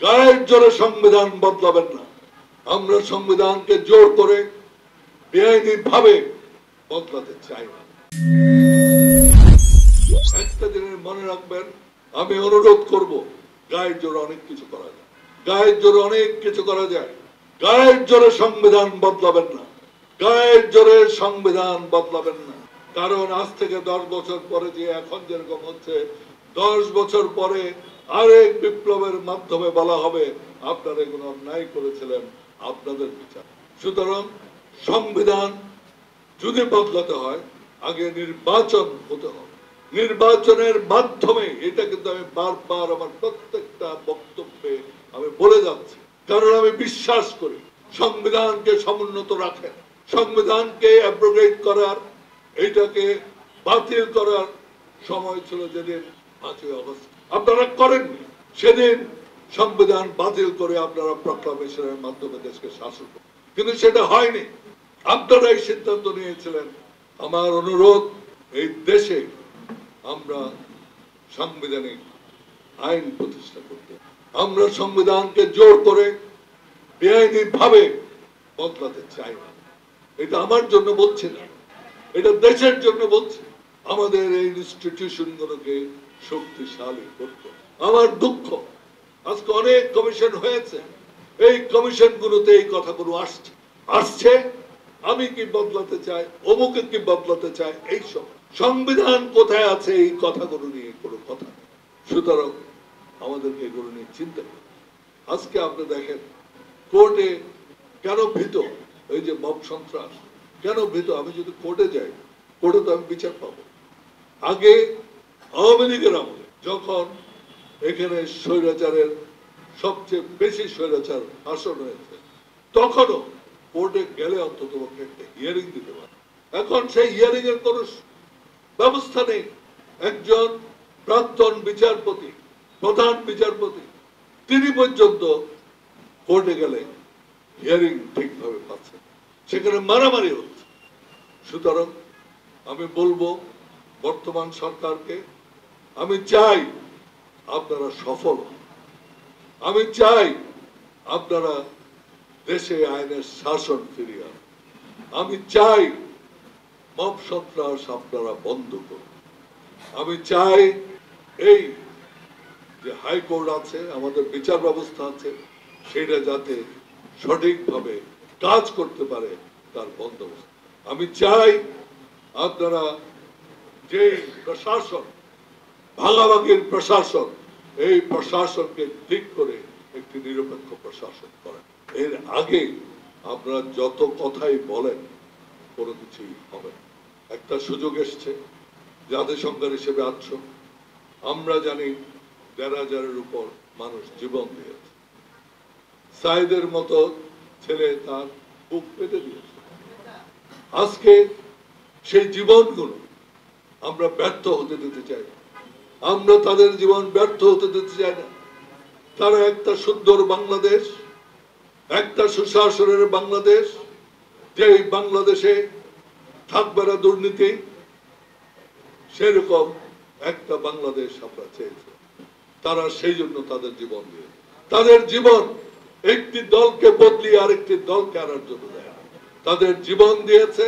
গায়ের জোরে সংবিধান বদলাবেন না। আমরা সংবিধানকে জোর করে বেআইনি ভাবে বদলাতে চাই না। একটা জিনিস মনে রাখবেন, আমি অনুরোধ করব, গায়ের জোরে অনেক কিছু করা যায়, গায়ের জোরে অনেক কিছু করা যায়। গায়ের জোরে সংবিধান বদলাবেন না, গায়ের জোরে সংবিধান বদলাবেন না। কারণ আজ থেকে 10 বছর পরে যে এখন যেরকম হচ্ছে, 10 বছর পরে আরেক বিপ্লবের মাধ্যমে বলা হবে আপনারা এগুলো অন্যায় করেছিলেন, আপনাদের বিচার। সুতরাং সংবিধান যদি বদলাতে হয় আগে নির্বাচন হতে হবে। নির্বাচনের মাধ্যমে, এটা কিন্তু আমি বারবার আমার প্রত্যেকটা বক্তব্যে আমি বলে যাচ্ছি, কারণ আমি বিশ্বাস করি সংবিধানকে সমুন্নত রাখেন। সংবিধানকে অ্যাব্রোগেট করার, এইটাকে বাতিল করার সময় ছিল যেদিন 5ই আগস্ট। আপনারা করেননি। সেদিন সংবিধান বাতিল করে আপনারা প্রক্লামেশনের মাধ্যমে দেশকে শাসন করেন, কিন্তু সেটা হয়নি। আপনারা এই সিদ্ধান্ত নিয়েছিলেন। আমার অনুরোধ, এই দেশে আমরা সাংবিধানিক আইন প্রতিষ্ঠা করতে, আমরা সংবিধানকে জোর করে বেআইনি ভাবে বদলাতে চাই না। এটা আমার জন্য বলছি না, এটা দেশের জন্য বলছি। আমাদের এই ইনস্টিটিউশন গুলোকে শক্তিশালী করতে। আমার দুঃখ, আজকে অনেক কমিশন হয়েছে, এই কমিশন গুলোতে এই কথাগুলো আসছে আমি কি বদলাতে চাই, অমুকে কি বদলাতে চাই, এইসব। সংবিধান কোথায় আছে এই কথাগুলো নিয়ে কোনো কথা নেই। সুতরাং আমাদেরকে এগুলো নিয়ে চিন্তা করতে। আজকে আপনি দেখেন কোর্টে কেন ভীত, এই যে মব সন্ত্রাস কেন ভীত। আমি যদি কোর্টে যাই, কোর্টে তো আমি বিচার পাবো। আগে আওয়ামী লীগের আমলে যখন এখানে স্বৈরাচারের সবচেয়ে বেশি স্বৈরাচার শাসন হয়েছে, তখনও কোর্টে গেলে অন্তত একটা হিয়ারিং দিতে পারে। এখন সেই হিয়ারিং এর কোন ব্যবস্থা নেই। একজন প্রাক্তন বিচারপতি, প্রধান বিচারপতি, তিনি পর্যন্ত কোর্টে গেলে হিয়ারিং ঠিকভাবে পাচ্ছে, সেখানে মারামারি হচ্ছে। সুতরাং আমি বলবো বর্তমান সরকারকে, আমি চাই আপনারা সফল হন, আমি চাই আপনারা দেশে আইনের শাসন ফিরিয়ে আনুন, আমি চাই মব সন্ত্রাস আপনারা বন্ধ করুন, আমি চাই এই যে হাইকোর্ট আছে, আমাদের বিচার ব্যবস্থা আছে, সেটা যাতে সঠিকভাবে কাজ করতে পারে তার বন্দোবস্ত। আমি চাই আপনারা যে প্রশাসন, ভাগাভাগির প্রশাসন, এই প্রশাসনকে ঠিক করে একটি নিরপেক্ষ প্রশাসন করেন। এর আগে আপনারা যত কথাই বলেন কোনো কিছুই হবে না। একটা সুযোগ এসছে, জাতিসংঘের হিসেবে আছো, আমরা জানি ১,৫০০-এর উপর মানুষ জীবন দিয়েছে। সাইদের মতো ছেলে তার বুক পেতে দিয়েছে। আজকে সেই জীবনগুলো আমরা ব্যর্থ হতে দিতে চাই না, আমরা তাদের জীবন ব্যর্থ হতে দিতে চাই না। তারা একটা সুন্দর বাংলাদেশ, একটা সুশাসনের বাংলাদেশ, যে বাংলাদেশে থাকবে না দুর্নীতি, সেরকম একটা বাংলাদেশ আমরা চেয়েছি। তারা সেই জন্য তাদের জীবন দিয়ে, তাদের জীবন একটি দলকে বদলিয়ে আরেকটি দলকে আনার জন্য দেয়, তাদের জীবন দিয়েছে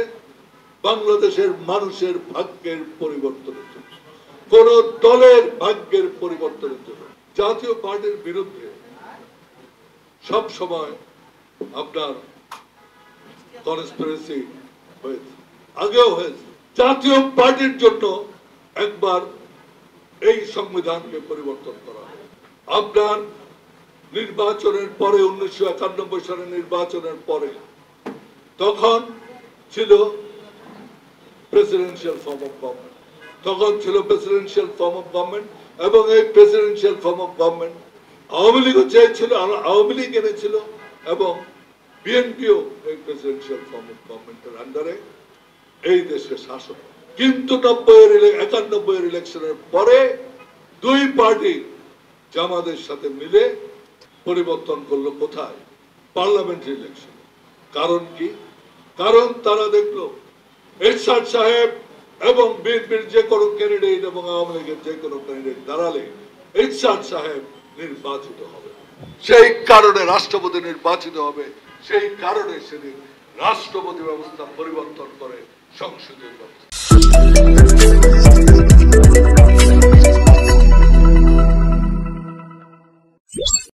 বাংলাদেশের মানুষের ভাগ্যের পরিবর্তনের জন্য, কোন দলের ভাগ্যের পরিবর্তনের জন্য। জাতীয় পার্টির বিরুদ্ধে সব সময় আপনার কনস্পিরেসি হয়েছে, আগেও হয়েছে। জাতীয় পার্টির জন্য একবার এই সংবিধানকে পরিবর্তন করা হয়। আপনার নির্বাচনের পরে, 1991 সালের নির্বাচনের পরে, তখন ছিল প্রেসিডেন্সিয়াল ফর্ম অফ গভর্নমেন্ট, তখন ছিল প্রেসিডেন্সিয়াল ফর্ম অফ গভর্নমেন্ট, এবং এই presidential form of government Awami লীগও চেয়েছিল, আওয়ামী লীগ এনেছিল, এবং বিএনপিও এই প্রেসিডেন্সিয়াল ফর্ম অফ গভর্নমেন্টের আন্ডারে এই দেশে শাসন। কিন্তু 91-এর ইলেকশনের পরে দুই পার্টি জামাতের সাথে মিলে পরিবর্তন করলো কোথায়? Parliamentary election. কারণ কি? কারণ তারা দেখলো এরশাদ সাহেব এবং বিএনপির যে কোনো ক্যান্ডিডেট এবং আওয়ামী লীগের যে কোনো ক্যান্ডিডেট দাঁড়ালে এরশাদ সাহেব নির্বাচিত হবে, সেই কারণে রাষ্ট্রপতি নির্বাচিত হবে, সেই কারণে সেদিন রাষ্ট্রপতি ব্যবস্থা পরিবর্তন করে সংসদীয় ব্যবস্থা।